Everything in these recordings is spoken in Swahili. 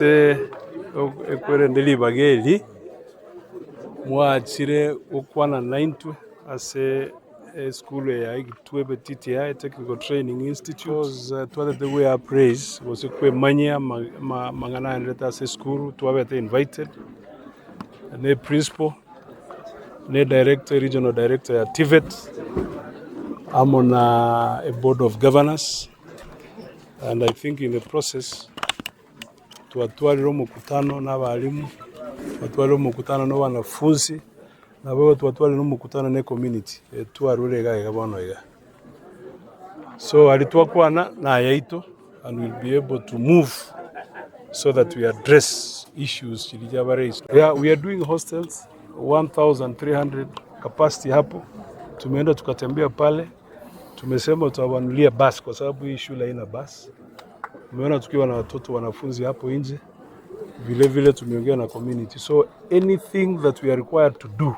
ekwere ndeli bageli mwachire ukwana 90 ase school ya igitwebe TTI Technical Training Institute twale the way praise was kwe manya mangana ndeta ase school twabete invited ne principal ne director regional director ya TVET amona a board of governors, and I think in the process tuatwaliro mukutano n'abalimu tuatwaliro mukutano no wanafunzi na bwo tuatwaliro mukutano ne community tuarurega gabonoiga. So alitwakwana na yaito and we'll be able to move so that we address issues chilijaba raised. Yeah, we are doing hostels 1300 capacity hapo. Tumeenda tukatembea pale. Tumesema tutawanulia bus kwa sababu hii shule haina bus. Tumeona tukiwa na watoto wanafunzi hapo nje. Vile vile tumeongea na community. So anything that we are required to do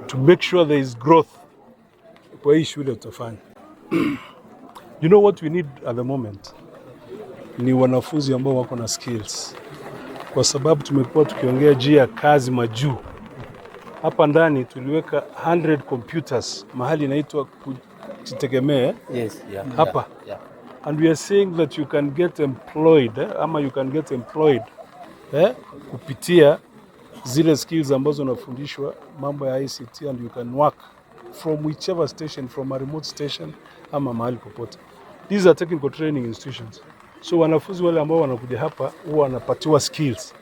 to make sure there is growth kwa hii shule tutafanya. You know what we need at the moment? Ni wanafunzi ambao wako na skills. Kwa sababu tumekuwa tukiongea juu ya kazi majuu. Hapa ndani tuliweka 100 computers mahali inaitwa Chitegemee. Yes, yeah. Hapa. Yeah. And we are saying that you can get employed ama you can get employed kupitia zile skills ambazo unafundishwa mambo ya ICT, and you can work from whichever station, from a remote station ama mahali popote. These are technical training institutions. So wanafunzi wale ambao wanakuja hapa huwa wanapatiwa skills.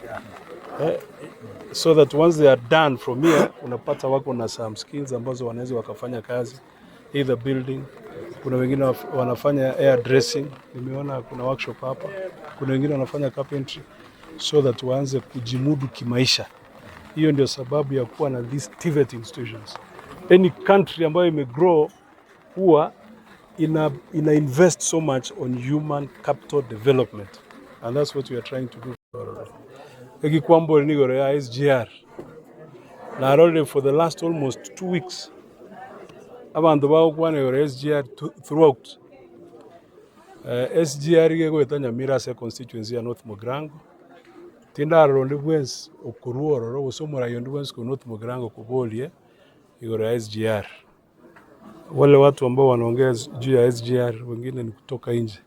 So that once they are done from here unapata wako na some skills ambazo wanaweza wakafanya kazi either building. Kuna wengine wanafanya air dressing, nimeona kuna workshop hapa. Kuna wengine wanafanya carpentry, so that waanze kujimudu kimaisha. Hiyo ndio sababu ya kuwa na these TVET institutions. Any country ambayo imegrow huwa ina invest so much on human capital development, and that's what we are trying to do. Egikwambo nigoro ya SGR na already for the last almost 2 weeks abantu bakwana yore SGR throughout. SGR yego Nyamira se constituency ya North Mugirango tinda ronde bwens okuruoro gusomora yondi bwens ku North Mugirango kubolie igoro ya SGR. Wale watu ambao wanaongea juu ya SGR wengine ni kutoka nje,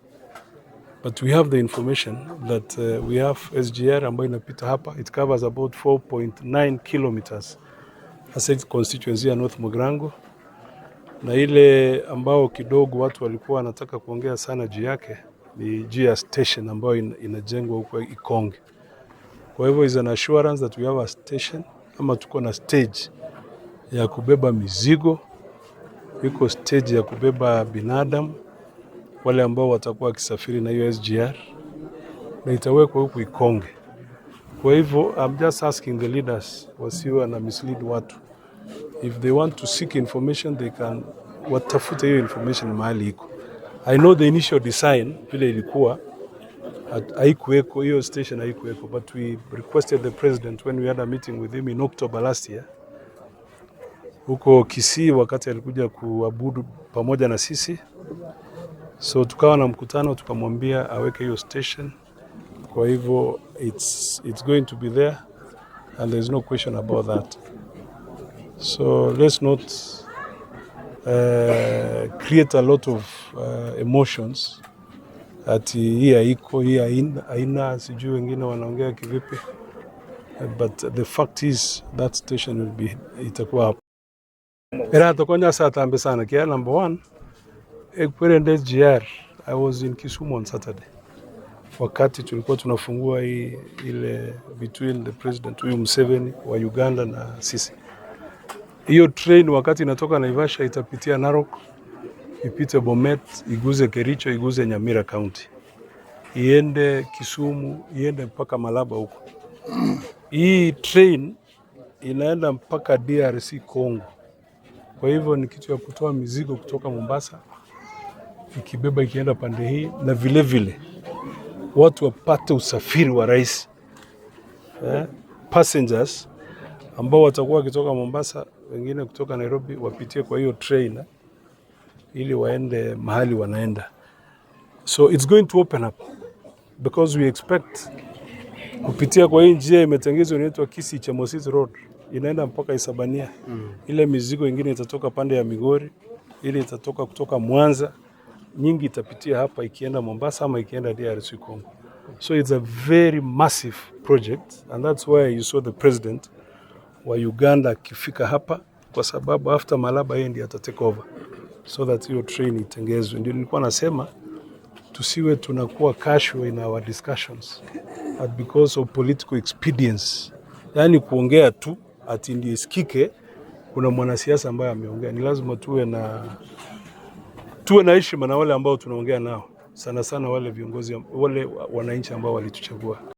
but we have the information that we have SGR ambayo inapita hapa. It covers about 4.9 kilometers as a constituency ya North Mugirango, na ile ambao kidogo watu walikuwa wanataka kuongea sana juu yake ni juu ya station ambayo inajengwa huko Ikonge. Kwa hivyo is an assurance that we have a station ama tuko na stage ya kubeba mizigo, iko stage ya kubeba binadamu wale ambao watakuwa kisafiri na hiyo SGR, na itawekwa huko Ikonge. Kwa hivyo I'm just asking the leaders wasiwe na mislead watu. If they want to seek information, they can watafute hiyo information mahali iko. I know the initial design vile ilikuwa haikuweko, hiyo station haikuweko, but we requested the president when we had a meeting with him in October last year huko Kisii, wakati alikuja kuabudu pamoja na sisi. So tukawa na mkutano, tukamwambia aweke hiyo station. Kwa hivyo it's going to be there and there's no question about that. So let's not create a lot of emotions ati hii haiko, hii haina, sijui wengine wanaongea kivipi, but the fact is that station will be itakuwa hapo. Era tokonya saa tambe sana kia number 1 ekwerende SGR. I was in Kisumu on Saturday wakati tulikuwa tunafungua ile between the president huyu Museveni wa Uganda na sisi. Hiyo train wakati inatoka Naivasha itapitia Narok, ipite Bomet, iguze Kericho, iguze Nyamira County, iende Kisumu, iende mpaka Malaba huko. Hii train inaenda mpaka DRC Congo. Kwa hivyo ni kitu ya kutoa mizigo kutoka Mombasa ikibeba ikienda pande hii, na vile vile watu wapate usafiri wa rahisi. Passengers ambao watakuwa kutoka Mombasa, wengine kutoka Nairobi, wapitie kwa hiyo train ili waende mahali wanaenda. So it's going to open up because we expect Kupitia kwa hii njia imetengezwa inaitwa Kisii Chemosit Road, inaenda mpaka Isabania. Ile mizigo ingine itatoka pande ya Migori, ile itatoka kutoka Mwanza, nyingi itapitia hapa ikienda Mombasa ama ikienda DRC Congo. So it's a very massive project, and that's why you saw the president wa Uganda akifika hapa, kwa sababu after Malaba yeye ndiye ata take over so that hiyo train itengezwe. Ndio nilikuwa nasema tusiwe tunakuwa casual in our discussions but because of political expedience, yani kuongea tu ati ndio isikike kuna mwanasiasa ambaye ameongea. Ni lazima tuwe na heshima na wale ambao tunaongea nao, sana sana wale viongozi, wale wananchi ambao walituchagua.